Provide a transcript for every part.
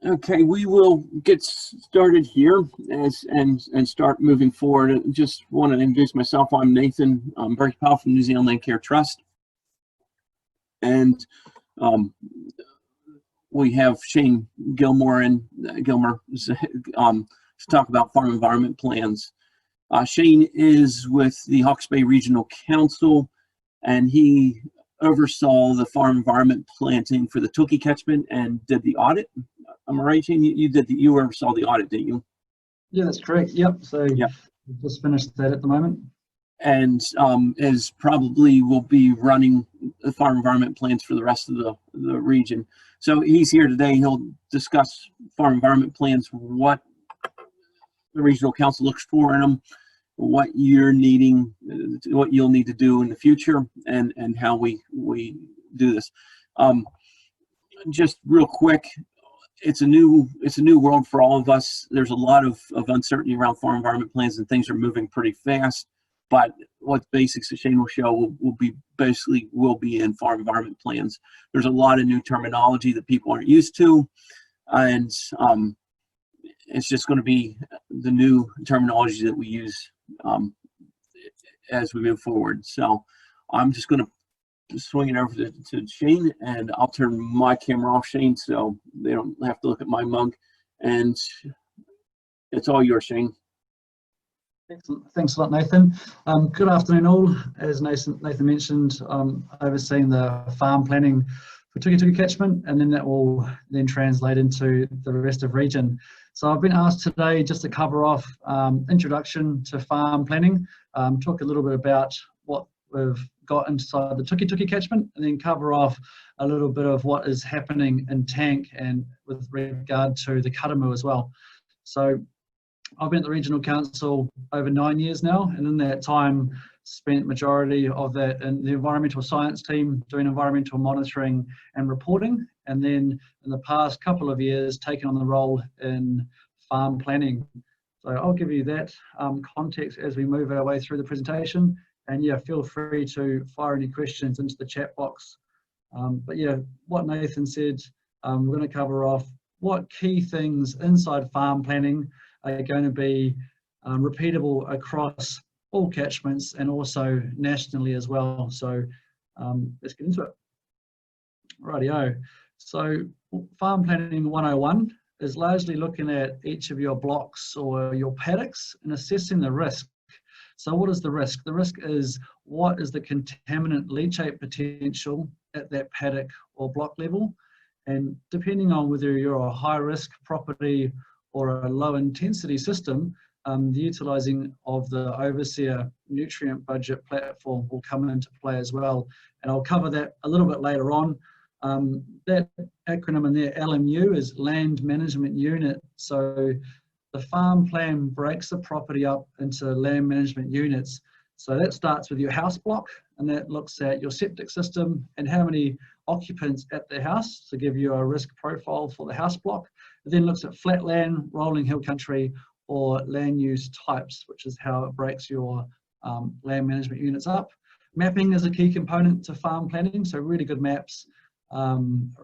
Okay, we will get started here and start moving forward. I just want to introduce myself. I'm Nathan. I'm Bertie Powell from New Zealand Landcare Trust, and we have Shane Gilmer to talk about farm environment plans. Shane is with the Hawke's Bay Regional Council, and he oversaw the farm environment planting for the Tookie catchment and did the audit. Am I right, Shane? You oversaw the audit, didn't you? Yeah, that's correct. Yep. So yep. We've just finished that at the moment. And as probably will be running the farm environment plans for the rest of the region. So he's here today. He'll discuss farm environment plans, what the regional council looks for in them, what you're needing, what you'll need to do in the future, and how we do this. Just real quick, it's a new world for all of us. There's a lot of uncertainty around farm environment plans, and things are moving pretty fast. But what basics that Shane will show will be in farm environment plans. There's a lot of new terminology that people aren't used to, and it's just going to be the new terminology that we use as we move forward. So I'm just going to swing it over to Shane, and I'll turn my camera off, Shane, so they don't have to look at my mug. And it's all yours, Shane. Excellent. Thanks a lot, Nathan. Good afternoon, all. As Nathan mentioned, I'm overseeing the farm planning for Tookie catchment, and then that will then translate into the rest of region. So I've been asked today just to cover off introduction to farm planning, talk a little bit about what we've got inside the Tookie catchment, and then cover off a little bit of what is happening in Tank and with regard to the Karamu as well. So I've been at the Regional Council over 9 years now, and in that time spent majority of that in the environmental science team doing environmental monitoring and reporting, and then in the past couple of years taken on the role in farm planning. So I'll give you that context as we move our way through the presentation, and yeah, feel free to fire any questions into the chat box. But yeah, what Nathan said, we're going to cover off what key things inside farm planning are going to be repeatable across all catchments and also nationally as well. So let's get into it. Rightio. So farm planning 101 is largely looking at each of your blocks or your paddocks and assessing the risk. So what is the risk? The risk is what is the contaminant leachate potential at that paddock or block level. And depending on whether you're a high risk property or a low intensity system, the utilising of the Overseer nutrient budget platform will come into play as well. And I'll cover that a little bit later on. That acronym in there, LMU, is Land Management Unit. So the farm plan breaks the property up into land management units. So that starts with your house block, and that looks at your septic system and how many occupants at the house to give you a risk profile for the house block. It then looks at flat land, rolling hill country, or land use types, which is how it breaks your land management units up. Mapping is a key component to farm planning, so really good maps are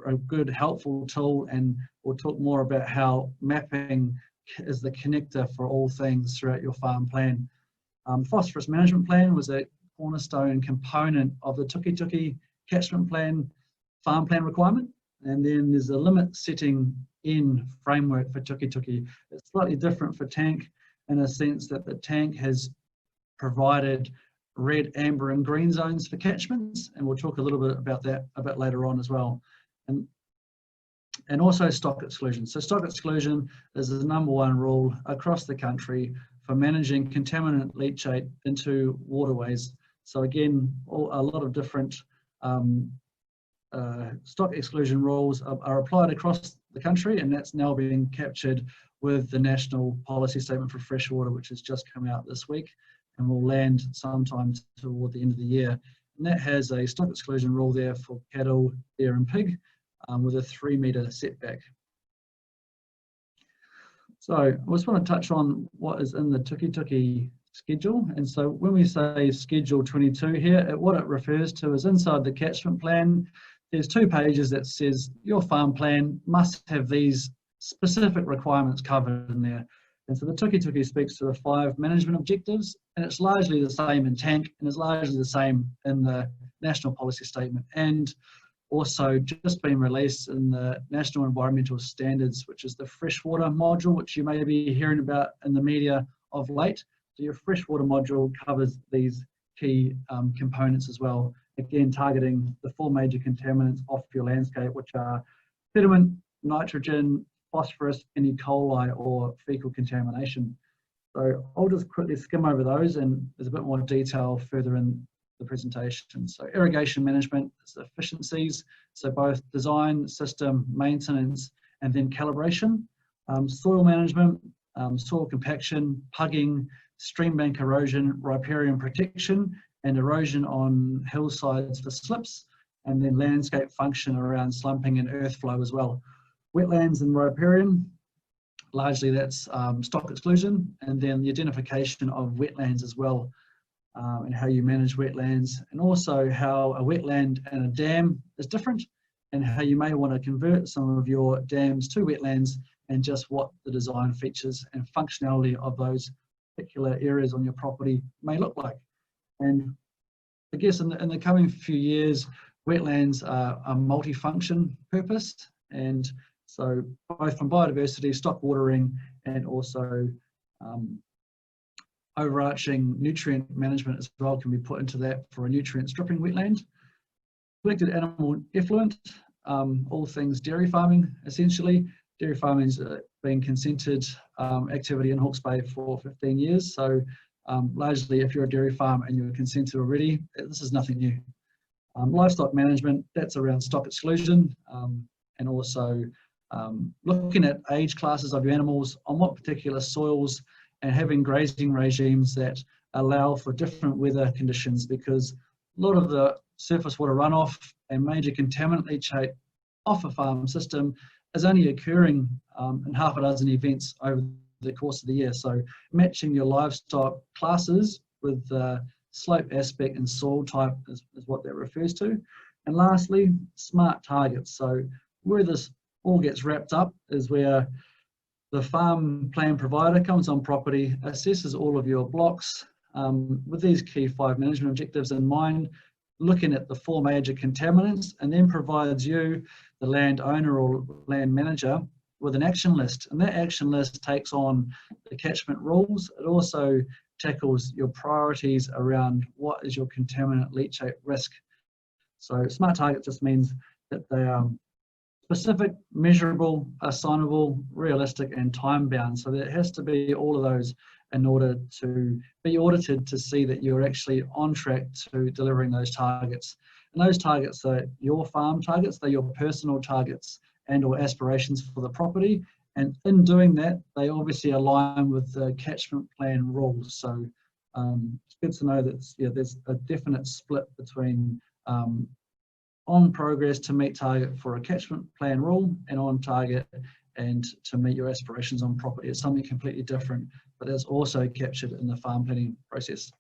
a good helpful tool, and we'll talk more about how mapping is the connector for all things throughout your farm plan. Phosphorus management plan was a cornerstone component of the Tookie catchment plan farm plan requirement, and then there's a limit setting in framework for Tookie. It's slightly different for Tank in a sense that the Tank has provided red, amber and green zones for catchments, and we'll talk a little bit about that a bit later on as well. And also stock exclusion. So stock exclusion is the #1 rule across the country for managing contaminant leachate into waterways. So again, a lot of different stock exclusion rules are applied across the country, and that's now being captured with the National Policy Statement for Freshwater, which has just come out this week and will land sometime toward the end of the year. And that has a stock exclusion rule there for cattle, deer and pig with a 3-metre setback. So I just want to touch on what is in the Tookie schedule. And so when we say Schedule 22 here, what it refers to is inside the catchment plan, there's 2 pages that says your farm plan must have these specific requirements covered in there. And so the Tuki speaks to the 5 management objectives, and it's largely the same in TANK, and it's largely the same in the National Policy Statement, and also just been released in the National Environmental Standards, which is the freshwater module, which you may be hearing about in the media of late. So your freshwater module covers these key components as well, again targeting the 4 major contaminants off your landscape, which are sediment, nitrogen, phosphorus, and E. coli or fecal contamination. So I'll just quickly skim over those, and there's a bit more detail further in the presentation. So irrigation management is efficiencies, so both design, system, maintenance, and then calibration. Soil management, soil compaction, pugging, stream bank erosion, riparian protection, and erosion on hillsides for slips, and then landscape function around slumping and earth flow as well. Wetlands and riparian, largely that's stock exclusion, and then the identification of wetlands as well, and how you manage wetlands, and also how a wetland and a dam is different, and how you may want to convert some of your dams to wetlands, and just what the design features and functionality of those particular areas on your property may look like. And I guess in the coming few years, wetlands are a multi-function purpose, and so both from biodiversity, stock watering, and also overarching nutrient management as well can be put into that for a nutrient stripping wetland. Collected animal effluent, all things dairy farming essentially. Dairy farming has been consented activity in Hawke's Bay for 15 years. So largely if you're a dairy farm and you're consented already, this is nothing new. Livestock management, that's around stock exclusion, and also looking at age classes of your animals, on what particular soils, and having grazing regimes that allow for different weather conditions, because a lot of the surface water runoff and major contaminant leachate off a farm system is only occurring in half a dozen events over the course of the year. So matching your livestock classes with slope aspect and soil type is what that refers to. And lastly, smart targets. So where this all gets wrapped up is where the farm plan provider comes on property, assesses all of your blocks with these key 5 management objectives in mind, looking at the 4 major contaminants, and then provides you, the landowner or land manager, with an action list. And that action list takes on the catchment rules. It also tackles your priorities around what is your contaminant leachate risk. So smart target just means that they are specific, measurable, assignable, realistic, and time-bound. So there has to be all of those in order to be audited to see that you're actually on track to delivering those targets. And those targets are your farm targets, they're your personal targets and or aspirations for the property. And in doing that, they obviously align with the catchment plan rules. So it's good to know that there's a definite split between on progress to meet target for a catchment plan rule, and on target and to meet your aspirations on property. It's something completely different, but it's also captured in the farm planning process.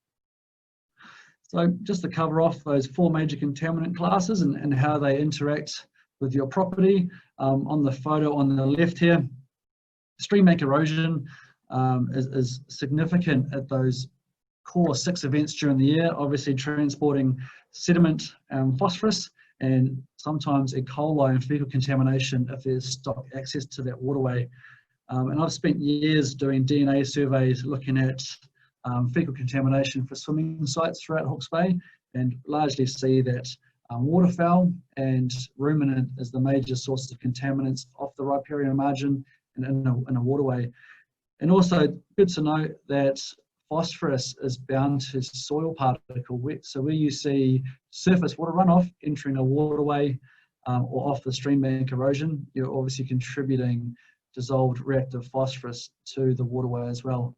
So just to cover off those 4 major contaminant classes and how they interact with your property, on the photo on the left here, stream bank erosion is significant at those core 6 events during the year, obviously transporting sediment and phosphorus, and sometimes E. coli and fecal contamination if there's stock access to that waterway. And I've spent years doing DNA surveys looking at fecal contamination for swimming sites throughout Hawke's Bay, and largely see that waterfowl and ruminant is the major source of contaminants off the riparian margin and in a waterway. And also good to note that phosphorus is bound to soil particle wet. So where you see surface water runoff entering a waterway or off the stream bank erosion, you're obviously contributing dissolved reactive phosphorus to the waterway as well.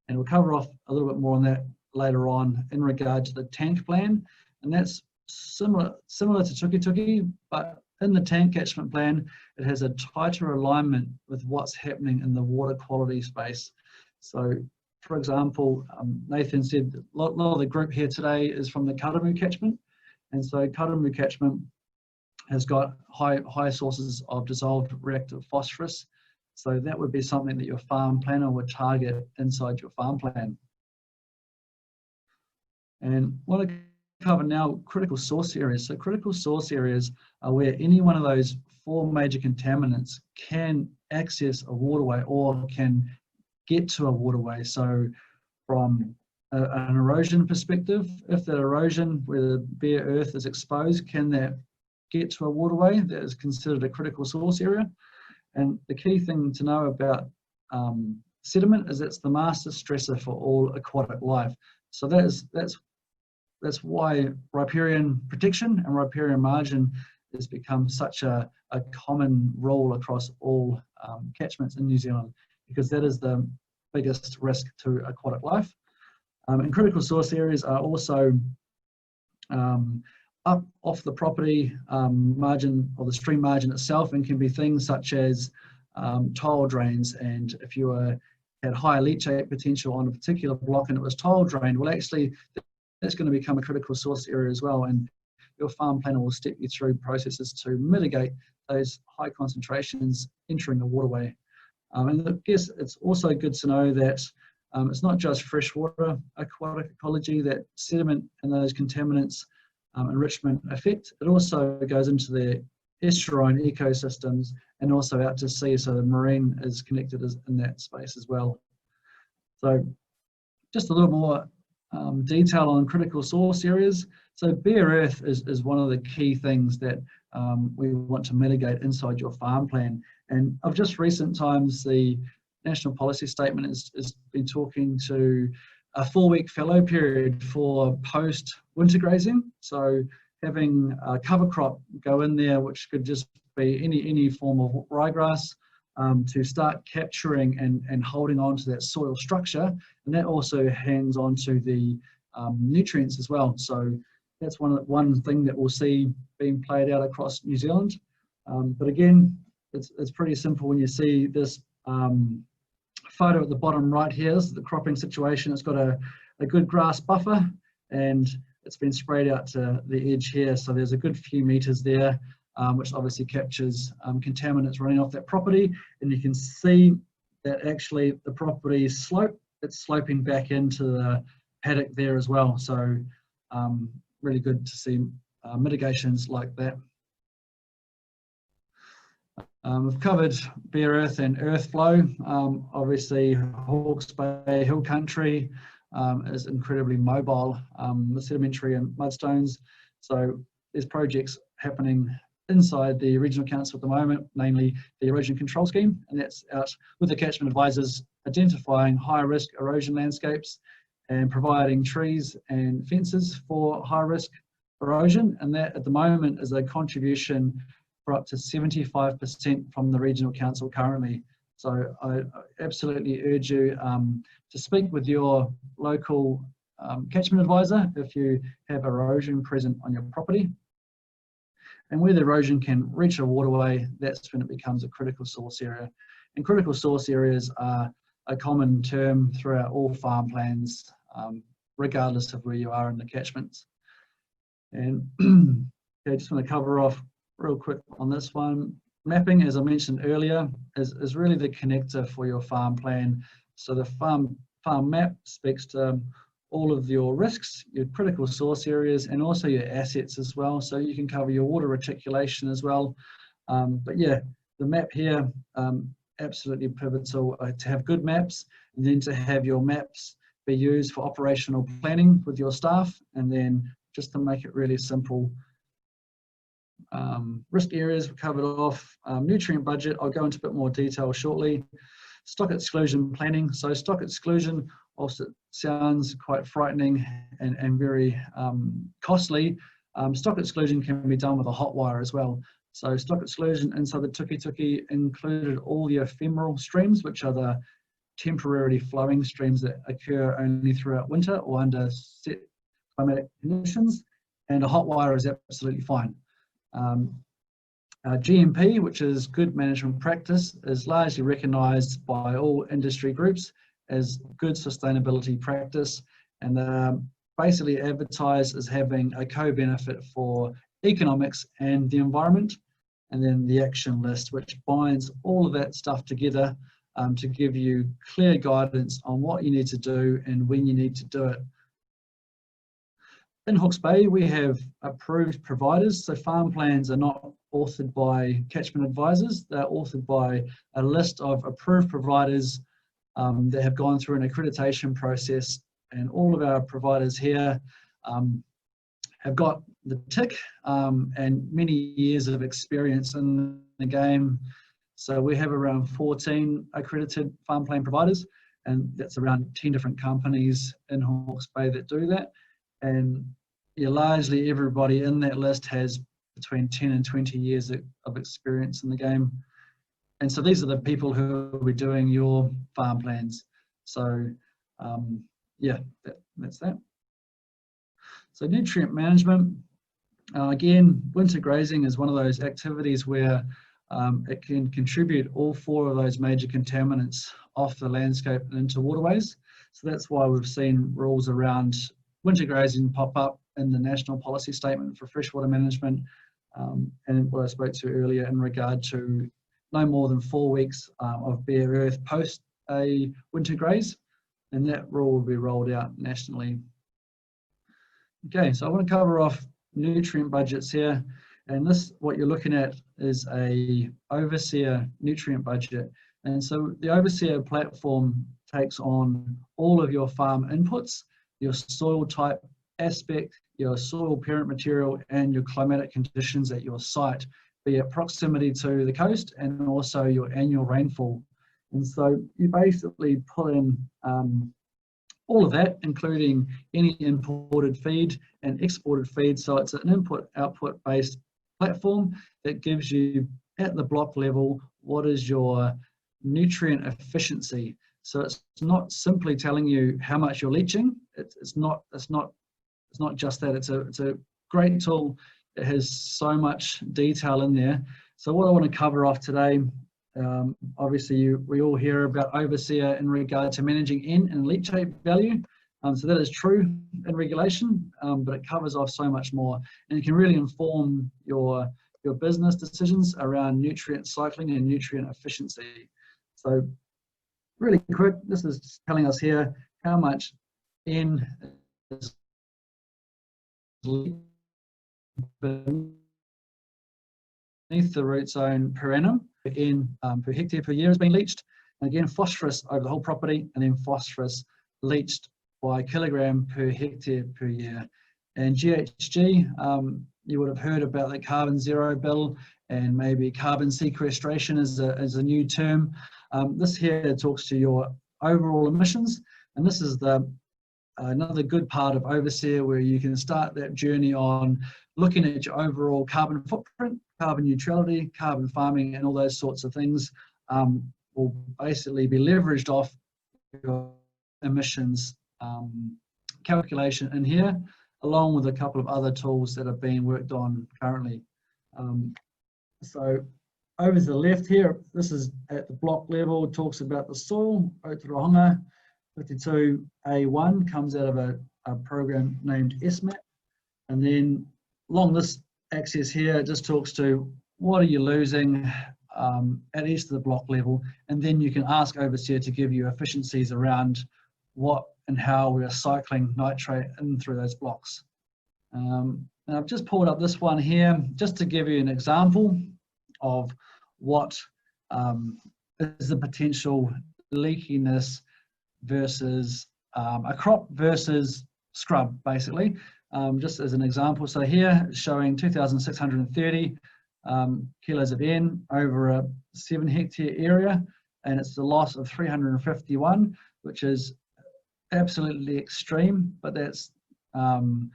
And we'll cover off a little bit more on that later on in regard to the tank plan. And that's similar to Tuki, but in the tank catchment plan, it has a tighter alignment with what's happening in the water quality space. So for example, Nathan said a lot of the group here today is from the Karamu catchment. And so Karamu catchment has got high sources of dissolved reactive phosphorus. So that would be something that your farm planner would target inside your farm plan. And what I cover now, critical source areas. So critical source areas are where any one of those 4 major contaminants can access a waterway or can get to a waterway. So from an erosion perspective, if that erosion where the bare earth is exposed, can that get to a waterway? That is considered a critical source area. And the key thing to know about sediment is it's the master stressor for all aquatic life. So that's why riparian protection and riparian margin has become such a common rule across all catchments in New Zealand, because that is the biggest risk to aquatic life. And critical source areas are also up off the property margin or the stream margin itself, and can be things such as tile drains. And if you had high leachate potential on a particular block and it was tile drained, well, actually that's going to become a critical source area as well, and your farm planner will step you through processes to mitigate those high concentrations entering the waterway. And I guess it's also good to know that it's not just freshwater aquatic ecology that sediment and those contaminants enrichment affect. It also goes into the estuarine ecosystems and also out to sea, so the marine is connected in that space as well. So just a little more detail on critical source areas. So bare earth is one of the key things that we want to mitigate inside your farm plan. And of just recent times, the National Policy Statement has been talking to a 4-week fallow period for post-winter grazing. So having a cover crop go in there, which could just be any form of ryegrass, to start capturing and holding on to that soil structure, and that also hangs on to the nutrients as well. So that's one thing that we'll see being played out across New Zealand. But again, it's pretty simple when you see this photo at the bottom right here. This is the cropping situation. It's got a good grass buffer, and it's been sprayed out to the edge here. So there's a good few meters there, which obviously captures contaminants running off that property. And you can see that actually the property slope, it's sloping back into the paddock there as well. So really good to see mitigations like that. We've covered bare earth and earth flow. Obviously, Hawke's Bay Hill Country is incredibly mobile with sedimentary and mudstones. So there's projects happening inside the Regional Council at the moment, namely the erosion control scheme, and that's out with the catchment advisors identifying high risk erosion landscapes and providing trees and fences for high risk erosion. And that at the moment is a contribution for up to 75% from the Regional Council currently. So I absolutely urge you to speak with your local catchment advisor if you have erosion present on your property. And where the erosion can reach a waterway, that's when it becomes a critical source area. And critical source areas are a common term throughout all farm plans, regardless of where you are in the catchments. And I just want to cover off real quick on this one. Mapping, as I mentioned earlier, is really the connector for your farm plan. So the farm map speaks to all of your risks, your critical source areas, and also your assets as well. So you can cover your water reticulation as well. But yeah, the map here, absolutely pivotal to have good maps, and then to have your maps be used for operational planning with your staff, and then just to make it really simple. Risk areas we covered off. Nutrient budget, I'll go into a bit more detail shortly. Stock exclusion planning. So stock exclusion, whilst it sounds quite frightening and very costly, stock exclusion can be done with a hot wire as well. So stock exclusion inside the Tuki included all the ephemeral streams, which are the temporarily flowing streams that occur only throughout winter or under set climatic conditions, and a hot wire is absolutely fine. GMP, which is good management practice, is largely recognised by all industry groups as good sustainability practice, and basically advertised as having a co-benefit for economics and the environment. and then the action list, which binds all of that stuff together to give you clear guidance on what you need to do and when you need to do it. In Hawke's Bay, we have approved providers, so farm plans are not authored by catchment advisors, they're authored by a list of approved providers that have gone through an accreditation process, and all of our providers here have got the tick and many years of experience in the game. So we have around 14 accredited farm plan providers, and that's around 10 different companies in Hawke's Bay that do that. And yeah, largely everybody in that list has between 10 and 20 years of experience in the game. And so these are the people who will be doing your farm plans. So yeah, that's that. So nutrient management, again, winter grazing is one of those activities where it can contribute all 4 of those major contaminants off the landscape and into waterways. So that's why we've seen rules around winter grazing pop up in the National Policy Statement for Freshwater Management, and what I spoke to earlier in regard to no more than 4 weeks of bare earth post a winter graze, and that rule will be rolled out nationally. Okay, so I want to cover off nutrient budgets here, and this, what you're looking at is a overseer nutrient budget. And so the overseer platform takes on all of your farm inputs, your soil type aspect, your soil parent material, and your climatic conditions at your site, be it proximity to the coast and also your annual rainfall. And so you basically put in all of that, including any imported feed and exported feed. So it's an input-output based platform that gives you at the block level what is your nutrient efficiency. So it's not simply telling you how much you're leaching. It's not just that. It's a great tool. It has so much detail in there. So what I want to cover off today, obviously we all hear about overseer in regard to managing N and leachate value. So that is true in regulation, but it covers off so much more, and it can really inform your business decisions around nutrient cycling and nutrient efficiency. So really quick, this is telling us here how much N is beneath the root zone per annum. N per hectare per year has been leached. And again, phosphorus over the whole property, and then phosphorus leached by kilogram per hectare per year. And GHG, you would have heard about the carbon zero bill, and maybe carbon sequestration is a new term. This here talks to your overall emissions, and this is another good part of overseer, where you can start that journey on looking at your overall carbon footprint, carbon neutrality, carbon farming, and all those sorts of things will basically be leveraged off your emissions calculation in here, along with a couple of other tools that are being worked on currently. So over to the left here, this is at the block level, it talks about the soil. Aotearoa 52A1 comes out of a program named SMAP. And then along this axis here, it just talks to what are you losing at each of the block level. And then you can ask overseer to give you efficiencies around what and how we are cycling nitrate in through those blocks. And I've just pulled up this one here just to give you an example of what is the potential leakiness versus a crop versus scrub, basically, just as an example. So here showing 2,630 kilos of N over a 7 hectare area, and it's the loss of 351, which is absolutely extreme, but that's on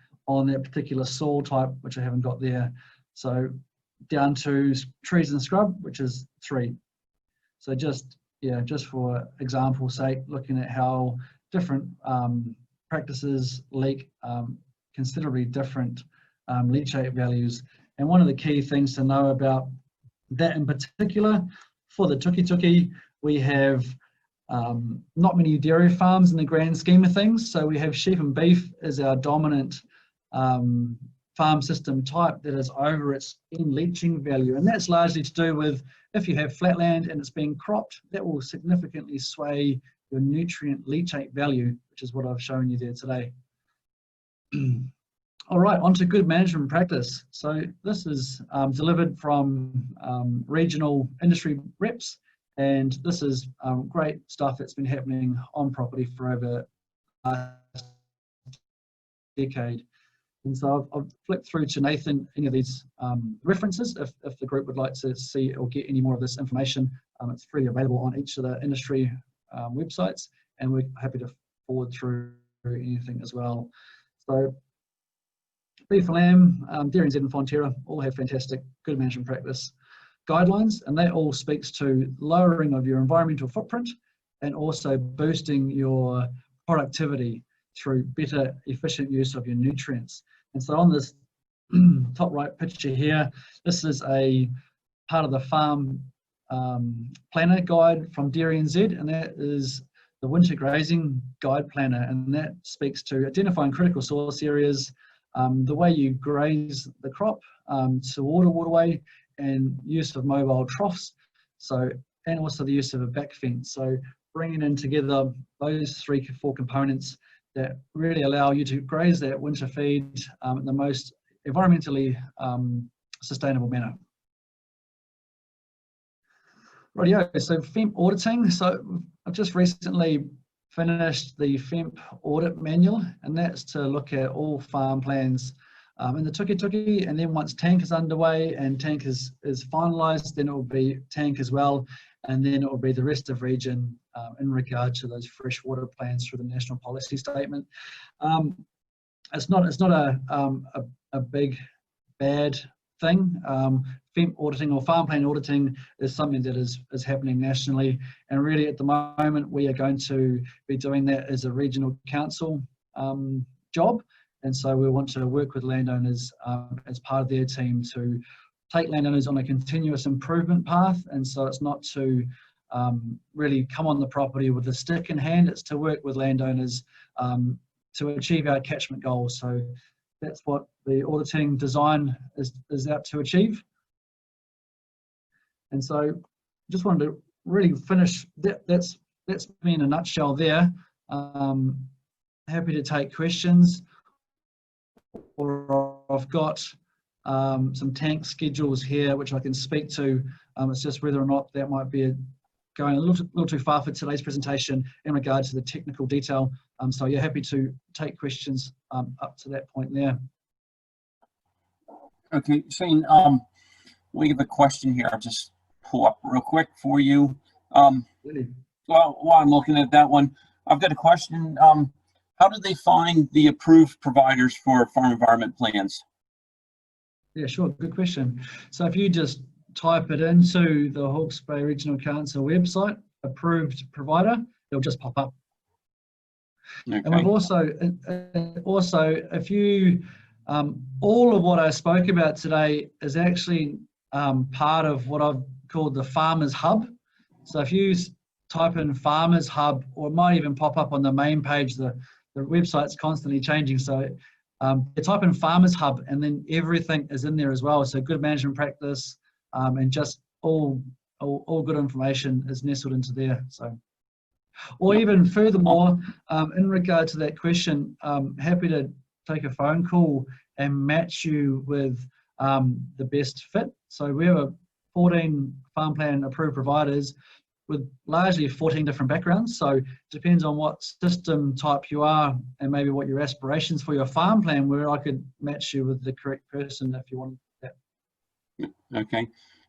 that particular soil type, which I haven't got there. So down to trees and scrub, which is 3. So just for example's sake, looking at how different practices leak considerably different leachate values. And one of the key things to know about that in particular, for the tuki-tuki, we have not many dairy farms in the grand scheme of things. So we have sheep and beef as our dominant farming farm system type that is over its end leaching value. And that's largely to do with if you have flatland and it's being cropped, that will significantly sway your nutrient leachate value, which is what I've shown you there today. All right, on to good management practice. So this is delivered from regional industry reps, and this is great stuff that's been happening on property for over a decade. And so I've flicked through to Nathan any of these references if the group would like to see or get any more of this information. It's freely available on each of the industry websites, and we're happy to forward through anything as well. So beef and lamb, dairy NZ and Fonterra all have fantastic good management practice guidelines, and that all speaks to lowering of your environmental footprint and also boosting your productivity through better efficient use of your nutrients. And so on this top right picture here, this is a part of the farm planner guide from Dairy NZ, and that is the winter grazing guide planner, and that speaks to identifying critical source areas, the way you graze the crop, to waterway, and use of mobile troughs, and also the use of a back fence. So bringing in together those 3-4 components that really allow you to graze that winter feed in the most environmentally sustainable manner. Rightio, so FEMP auditing. So I've just recently finished the FEMP audit manual, and that's to look at all farm plans in the tuki, and then once tank is underway and tank is finalised, then it will be tank as well, and then it will be the rest of region in regard to those freshwater plans through the national policy statement. It's not a big bad thing. FEMP auditing or farm plan auditing is something that is happening nationally, and really at the moment we are going to be doing that as a regional council job, and so we want to work with landowners as part of their team to take landowners on a continuous improvement path. And so it's not to really come on the property with a stick in hand, it's to work with landowners to achieve our catchment goals. So that's what the auditing design is out to achieve. And so just wanted to really finish that's me in a nutshell there. Happy to take questions, or I've got some tank schedules here which I can speak to. It's just whether or not that might be going a little too far for today's presentation in regard to the technical detail. So you're happy to take questions up to that point there. Okay, Shane, we have a question here. I'll just pull up real quick for you. Really? Well, while I'm looking at that one, I've got a question. How do they find the approved providers for farm environment plans? Yeah, sure, good question. So if you just type it into the Hawke's Bay Regional Council website, approved provider, it'll just pop up. Okay. And we've also if you, all of what I spoke about today is actually part of what I've called the Farmers Hub. So if you type in Farmers Hub, or it might even pop up on the main page, the website's constantly changing. So you type in Farmers Hub and then everything is in there as well. So good management practice and just all good information is nestled into there. So, or even furthermore, in regard to that question, happy to take a phone call and match you with the best fit. So we have 14 farm plan approved providers with largely 14 different backgrounds. So it depends on what system type you are and maybe what your aspirations for your farm plan were. I could match you with the correct person if you want that. Okay.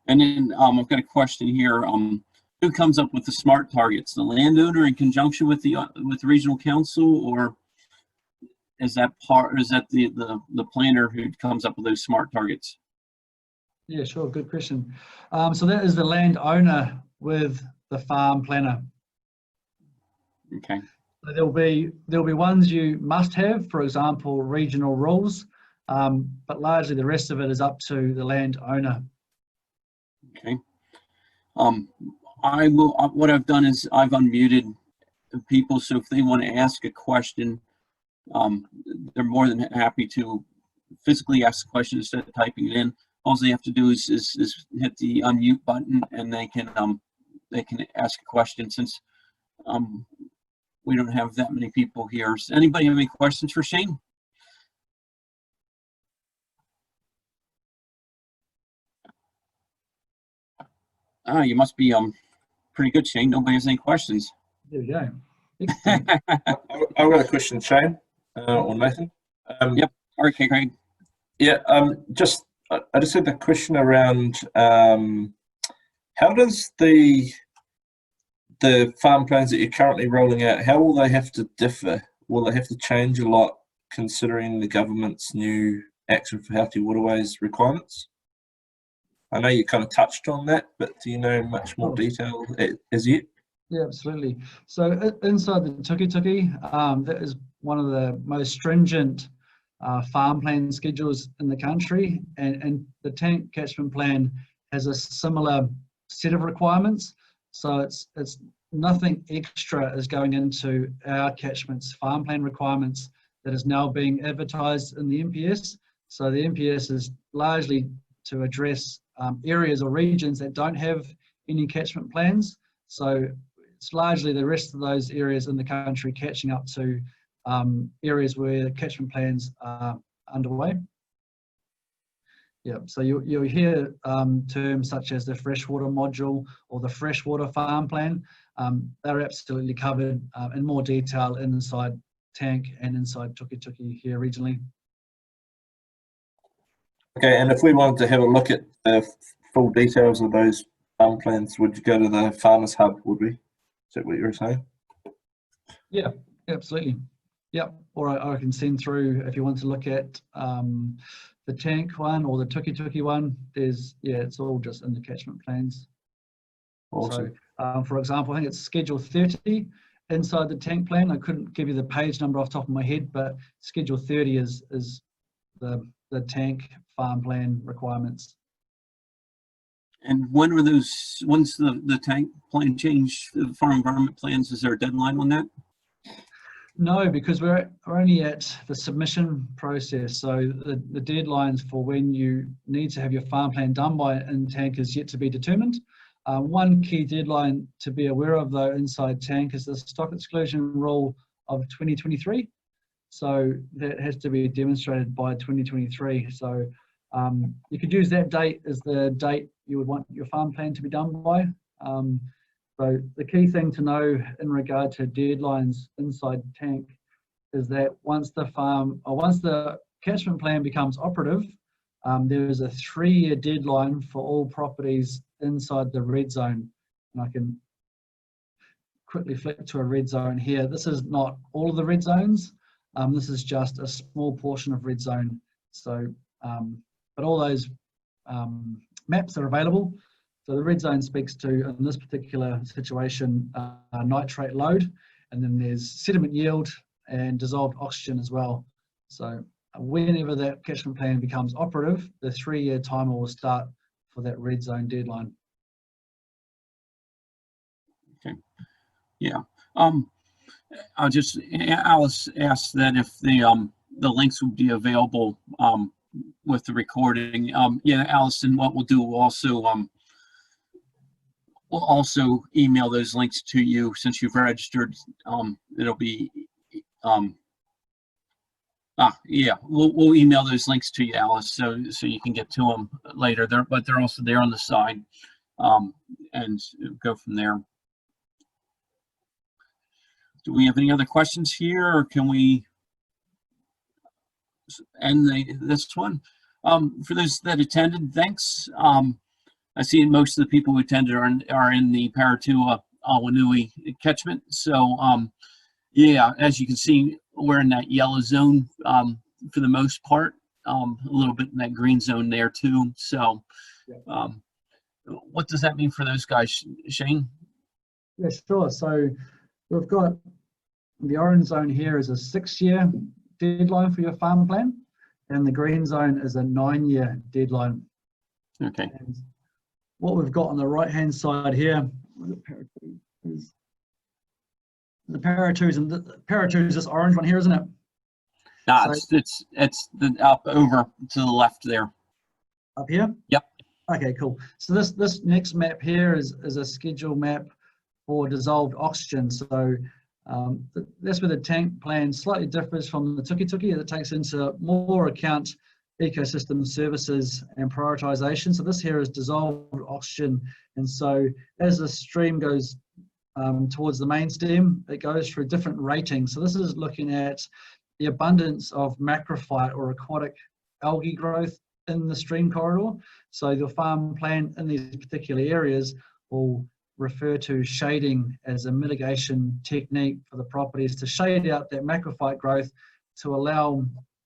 And then I've got a question here. Who comes up with the SMART targets? The landowner in conjunction with the regional council, or is that the planner who comes up with those SMART targets? Yeah, sure. Good question. So that is the landowner with the farm planner. Okay. So there'll be ones you must have, for example, regional rules, but largely the rest of it is up to the landowner. Okay. What I've done is I've unmuted people, so if they want to ask a question, they're more than happy to physically ask the question instead of typing it in, all they have to do is hit the unmute button, and they can ask a question. Since we don't have that many people here, does anybody have any questions for Shane? You must be pretty good, Shane. Nobody has any questions. There we go. Excellent. I've got a question, Shane, or Nathan. Yep. Okay, Craig. Yeah. I just had a question around how does the farm plans that you're currently rolling out, how will they have to differ? Will they have to change a lot considering the government's new Action for Healthy Waterways requirements? I know you kind of touched on that, but do you know much more detail as yet? Yeah, absolutely. So inside the Tuki, that is one of the most stringent farm plan schedules in the country, and the tank catchment plan has a similar set of requirements. So it's nothing extra is going into our catchments farm plan requirements that is now being advertised in the NPS. So the NPS is largely to address areas or regions that don't have any catchment plans. So it's largely the rest of those areas in the country catching up to areas where catchment plans are underway. Yeah, so you'll hear terms such as the freshwater module or the freshwater farm plan. They're absolutely covered in more detail inside tank and inside Tuki here regionally. Okay, and if we wanted to have a look at the full details of those farm plans, would you go to the Farmers Hub, would we? Is that what you were saying? Yeah, absolutely. Yeah, or I can send through, if you want to look at the tank one or the Tuki one, it's all just in the catchment plans. Awesome. So, for example, I think it's Schedule 30 inside the tank plan. I couldn't give you the page number off the top of my head, but Schedule 30 is the tank farm plan requirements. And when were those? When's the tank plan change? The farm environment plans? Is there a deadline on that? No, because we're only at the submission process. So the deadlines for when you need to have your farm plan done by in tank is yet to be determined. One key deadline to be aware of though inside tank is the stock exclusion rule of 2023. So that has to be demonstrated by 2023. So you could use that date as the date you would want your farm plan to be done by. So the key thing to know in regard to deadlines inside tank is that once the catchment plan becomes operative, there is a 3-year deadline for all properties inside the red zone. And I can quickly flick to a red zone here. This is not all of the red zones. This is just a small portion of red zone. So, but all those maps are available. So the red zone speaks to, in this particular situation, nitrate load, and then there's sediment yield and dissolved oxygen as well. So whenever that catchment plan becomes operative, the 3-year timer will start for that red zone deadline. Okay. Yeah. Alice asked that if the links would be available with the recording. Yeah, Allison, what we'll do, we'll also email those links to you since you've registered. It'll be yeah, we'll email those links to you, Alice, so you can get to them later. But they're also there on the side, and go from there. Do we have any other questions here, or can we end this one? For those that attended, thanks. I see most of the people who attended are in the Paratua Awanui catchment. So yeah, as you can see, we're in that yellow zone for the most part, a little bit in that green zone there too. So what does that mean for those guys, Shane? Yeah, sure. So we've got the orange zone here is a 6-year deadline for your farm plan, and the green zone is a 9-year deadline. Okay. And what we've got on the right-hand side here, is the Paratus, and the Paratus is this orange one here, isn't it? No, So it's the up over to the left there. up here? Yep. Okay, cool. So this next map here is a schedule map for dissolved oxygen. So that's where the tank plan slightly differs from the tuki-tuki. It takes into more account ecosystem services and prioritization. So this here is dissolved oxygen. And so as the stream goes towards the main stem, it goes through different ratings. So this is looking at the abundance of macrophyte or aquatic algae growth in the stream corridor. So the farm plan in these particular areas will refer to shading as a mitigation technique for the properties to shade out that macrophyte growth to allow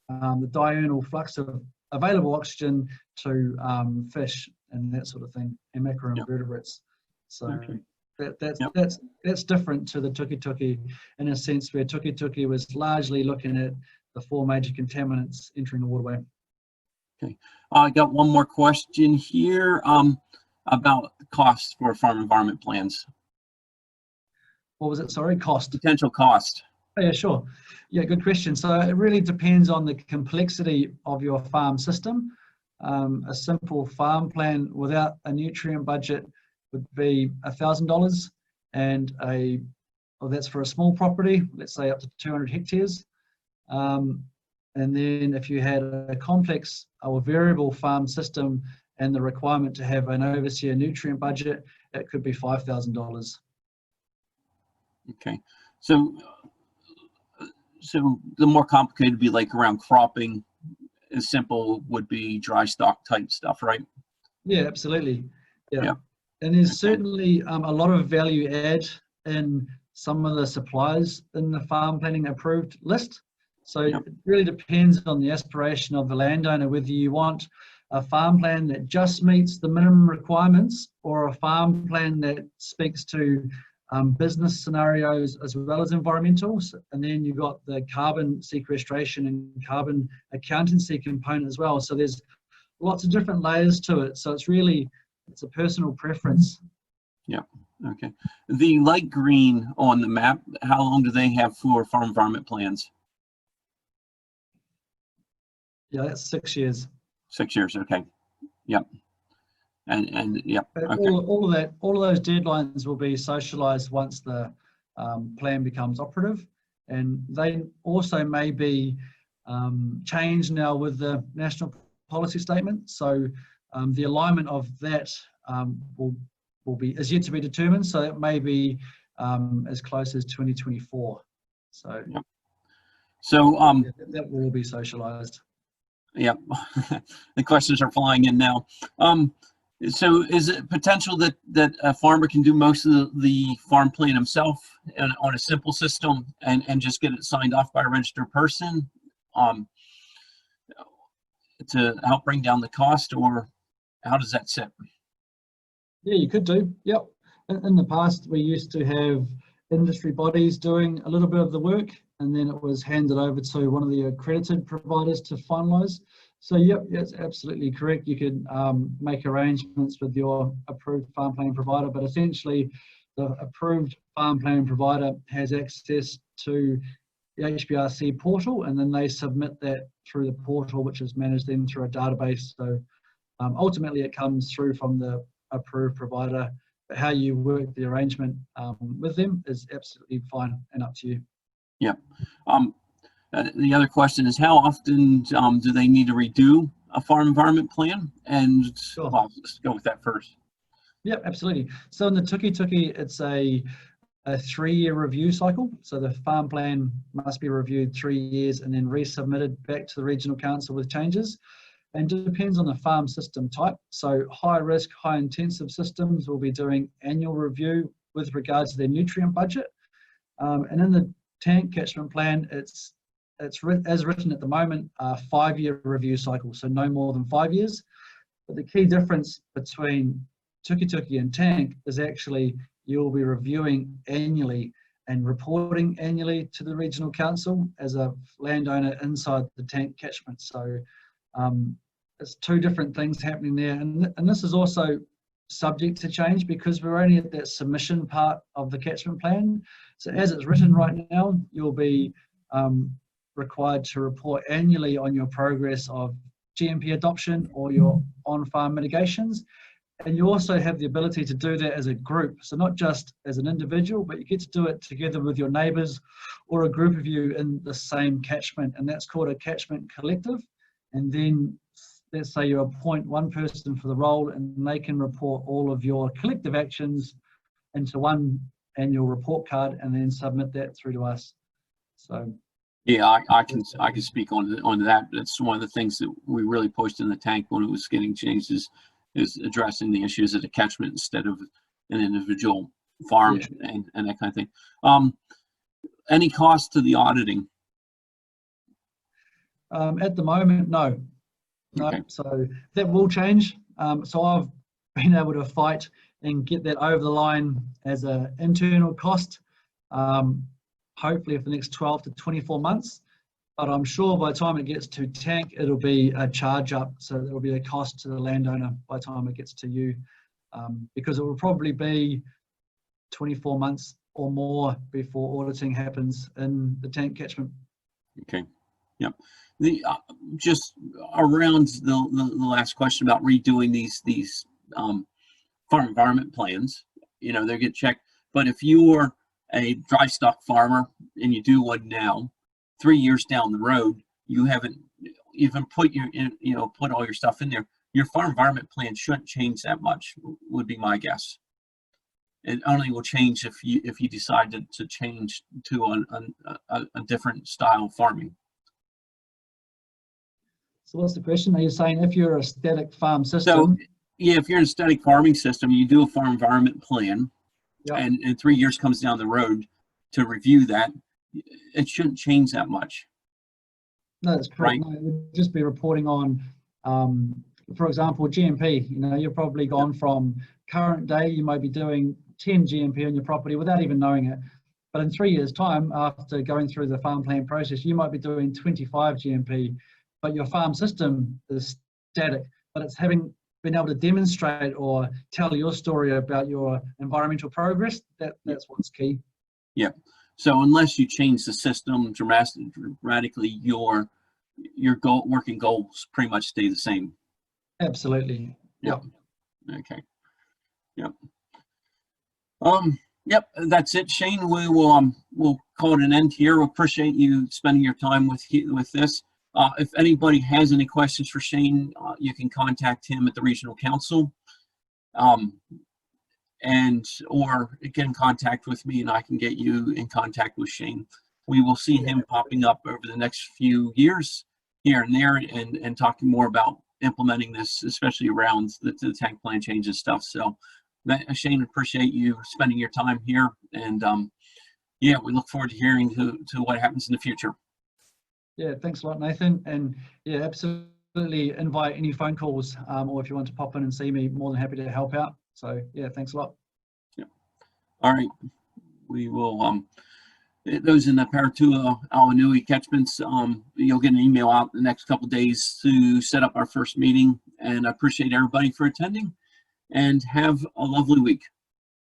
the diurnal flux of available oxygen to fish and that sort of thing, and macroinvertebrates. So Okay. that's different to the tuki-tuki in a sense where tuki-tuki was largely looking at the 4 major contaminants entering the waterway. Okay. I got one more question here about the costs for farm environment plans. What was it? Sorry, cost. Potential cost. Oh, yeah, sure. Yeah, good question. So it really depends on the complexity of your farm system. A simple farm plan without a nutrient budget would be $1,000, and that's for a small property, let's say up to 200 hectares. And then if you had a complex or variable farm system and the requirement to have an overseer nutrient budget, it could be $5,000. Okay. So the more complicated would be like around cropping. As simple would be dry stock type stuff, right? Yeah, absolutely. Yeah. Yep. And there's certainly a lot of value add in some of the suppliers in the farm planning approved list. So Yep. it really depends on the aspiration of the landowner, whether you want a farm plan that just meets the minimum requirements or a farm plan that speaks to business scenarios as well as environmentals. And then you've got the carbon sequestration and carbon accountancy component as well. So there's lots of different layers to it. So it's a personal preference. Yeah. Okay. The light green on the map, how long do they have for farm environment plans? Yeah, that's 6 years. 6 years. Okay. Yep. And yep. But Okay. all of those deadlines will be socialized once the plan becomes operative, and they also may be changed now with the national policy statement. So the alignment of that is yet to be determined. So it may be as close as 2024. So yep. So that will all be socialized. Yep. The questions are flying in now. So is it potential that a farmer can do most of the farm plan himself and on a simple system and just get it signed off by a registered person to help bring down the cost, or how does that sit? Yeah, you could do. Yep. In the past, we used to have industry bodies doing a little bit of the work, and then it was handed over to one of the accredited providers to finalise. So yep, that's absolutely correct. You could make arrangements with your approved farm planning provider, but essentially the approved farm planning provider has access to the HBRC portal, and then they submit that through the portal, which is managed then through a database. So ultimately it comes through from the approved provider, but how you work the arrangement with them is absolutely fine and up to you. Yeah. The other question is, how often do they need to redo a farm environment plan? And Sure. Well, let's go with that first. Yeah, absolutely. So in the tuki-tuki, it's a 3-year review cycle. So the farm plan must be reviewed 3 years and then resubmitted back to the regional council with changes. And it depends on the farm system type. So high risk, high intensive systems will be doing annual review with regards to their nutrient budget. And in the tank catchment plan, it's as written at the moment, a 5-year review cycle, so no more than 5 years. But the key difference between tuki-tuki and tank is actually you'll be reviewing annually and reporting annually to the regional council as a landowner inside the tank catchment. So it's 2 different things happening there. And this is also subject to change because we're only at that submission part of the catchment plan. So as it's written right now, you'll be required to report annually on your progress of GMP adoption or your on-farm mitigations. And you also have the ability to do that as a group. So not just as an individual, but you get to do it together with your neighbours or a group of you in the same catchment. And that's called a catchment collective. And then let's say you appoint one person for the role and they can report all of your collective actions into one annual report card and then submit that through to us. So yeah, I can speak on that. That's one of the things that we really pushed in the tank when it was getting changed is addressing the issues at a catchment instead of an individual farm. Yeah. and that kind of thing. Any cost to the auditing? At the moment, no. Okay. So that will change. So I've been able to fight and get that over the line as an internal cost, hopefully for the next 12 to 24 months. But I'm sure by the time it gets to tank, it'll be a charge up. So there'll be a cost to the landowner by the time it gets to you, because it will probably be 24 months or more before auditing happens in the tank catchment. Okay. Yep. The just around the last question about redoing these farm environment plans, you know, they get checked. But if you're a dry stock farmer and you do one now, 3 years down the road, you haven't even put put all your stuff in there. Your farm environment plan shouldn't change that much, would be my guess. It only will change if you decided to change to a different style of farming. So what's the question? Are you saying if you're a static farm system? So yeah, if you're in a static farming system, you do a farm environment plan, yep. and 3 years comes down the road to review that, it shouldn't change that much. No, that's correct. Right? No, it would just be reporting on, for example, GMP. You know, you're probably gone from current day, you might be doing 10 GMP on your property without even knowing it. But in 3 years' time, after going through the farm plan process, you might be doing 25 GMP, but your farm system is static. But it's having been able to demonstrate or tell your story about your environmental progress. That's what's key. Yeah. So unless you change the system dramatically, your working goals pretty much stay the same. Absolutely. Yep. Okay. Yep. Yep. That's it, Shane. We will we'll call it an end here. We appreciate you spending your time with this. If anybody has any questions for Shane, you can contact him at the Regional Council. Or get in contact with me and I can get you in contact with Shane. We will see him popping up over the next few years here and there and talking more about implementing this, especially around the tank plan change and stuff. So Shane, appreciate you spending your time here, and yeah, we look forward to hearing to what happens in the future. Yeah, thanks a lot, Nathan. And yeah, absolutely invite any phone calls or if you want to pop in and see me, more than happy to help out. So yeah, thanks a lot. Yeah. All right. We will those in the Paratua Awanui catchments, you'll get an email out in the next couple of days to set up our first meeting. And I appreciate everybody for attending, and have a lovely week.